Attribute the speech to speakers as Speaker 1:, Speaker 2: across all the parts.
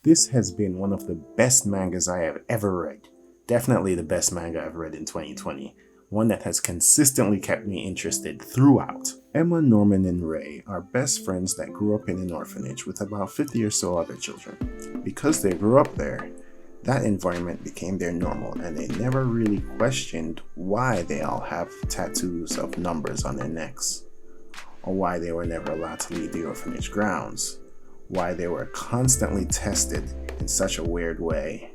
Speaker 1: This has been one of the best mangas I have ever read. Definitely the best manga I've read in 2020. One that has consistently kept me interested throughout. Emma, Norman, and Ray are best friends that grew up in an orphanage with about 50 or so other children. Because they grew up there, that environment became their normal, and they never really questioned why they all have tattoos of numbers on their necks, or why they were never allowed to leave the orphanage grounds, why they were constantly tested in such a weird way,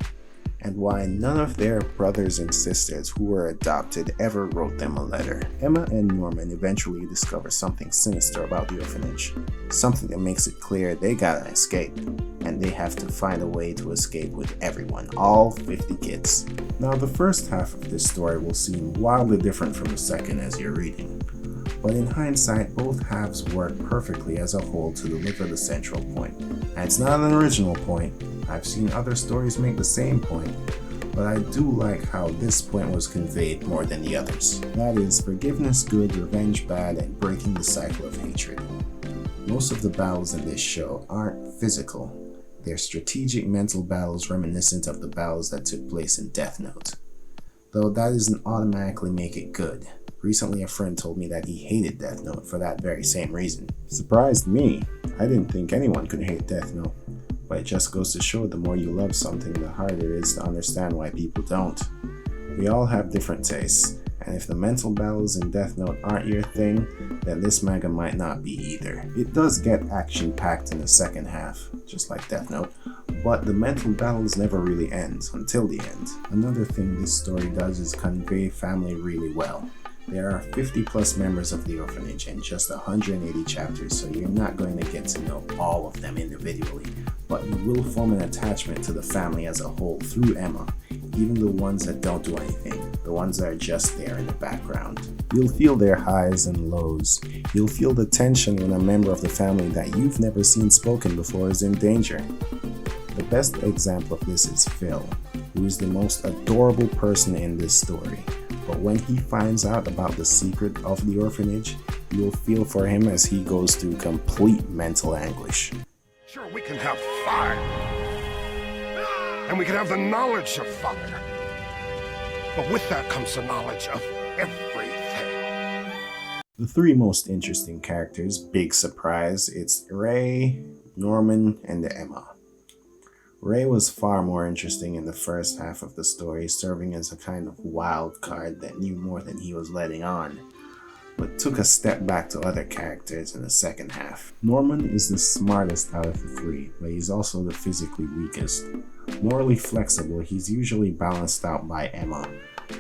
Speaker 1: and why none of their brothers and sisters who were adopted ever wrote them a letter. Emma and Norman eventually discover something sinister about the orphanage, something that makes it clear they gotta escape, and they have to find a way to escape with everyone, all 50 kids. Now, the first half of this story will seem wildly different from the second as you're reading, but in hindsight, both halves work perfectly as a whole to deliver the central point. And it's not an original point. I've seen other stories make the same point, but I do like how this point was conveyed more than the others. That is, forgiveness good, revenge bad, and breaking the cycle of hatred. Most of the battles in this show aren't physical. They're strategic mental battles reminiscent of the battles that took place in Death Note. Though that doesn't automatically make it good. Recently, a friend told me that he hated Death Note for that very same reason. Surprised me. I didn't think anyone could hate Death Note. But it just goes to show the more you love something, the harder it is to understand why people don't. We all have different tastes, and if the mental battles in Death Note aren't your thing, then this manga might not be either. It does get action-packed in the second half, just like Death Note, but the mental battles never really end until the end. Another thing this story does is convey family really well. There are 50 plus members of the orphanage in just 180 chapters, so you're not going to get to know all of them individually, but you will form an attachment to the family as a whole through Emma, even the ones that don't do anything, the ones that are just there in the background. You'll feel their highs and lows. You'll feel the tension when a member of the family that you've never seen spoken before is in danger. The best example of this is Phil, who is the most adorable person in this story. But when he finds out about the secret of the orphanage, you'll feel for him as he goes through complete mental anguish.
Speaker 2: Sure, we can have fire, and we can have the knowledge of fire, but with that comes the knowledge of everything.
Speaker 1: The three most interesting characters, big surprise, it's Ray, Norman, and Emma. Ray was far more interesting in the first half of the story, serving as a kind of wild card that knew more than he was letting on, but took a step back to other characters in the second half. Norman is the smartest out of the three, but he's also the physically weakest. Morally flexible, he's usually balanced out by Emma,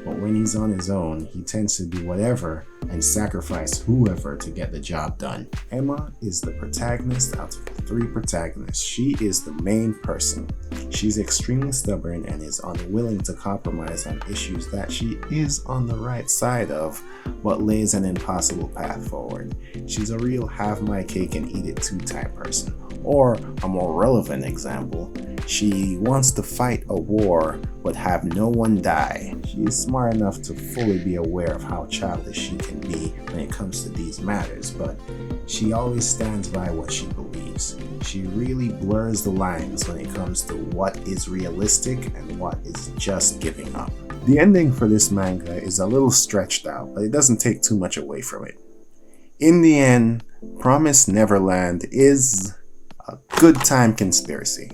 Speaker 1: but when he's on his own, he tends to do whatever and sacrifice whoever to get the job done. Emma is the protagonist out of the three protagonists. She is the main person. She's extremely stubborn and is unwilling to compromise on issues that she is on the right side of, but lays an impossible path forward. She's a real have my cake and eat it too type person. Or, a more relevant example, she wants to fight a war but have no one die. She is smart enough to fully be aware of how childish she can be when it comes to these matters, but she always stands by what she believes. She really blurs the lines when it comes to what is realistic and what is just giving up. The ending for this manga is a little stretched out, but it doesn't take too much away from it. In the end, Promised Neverland is a good time conspiracy.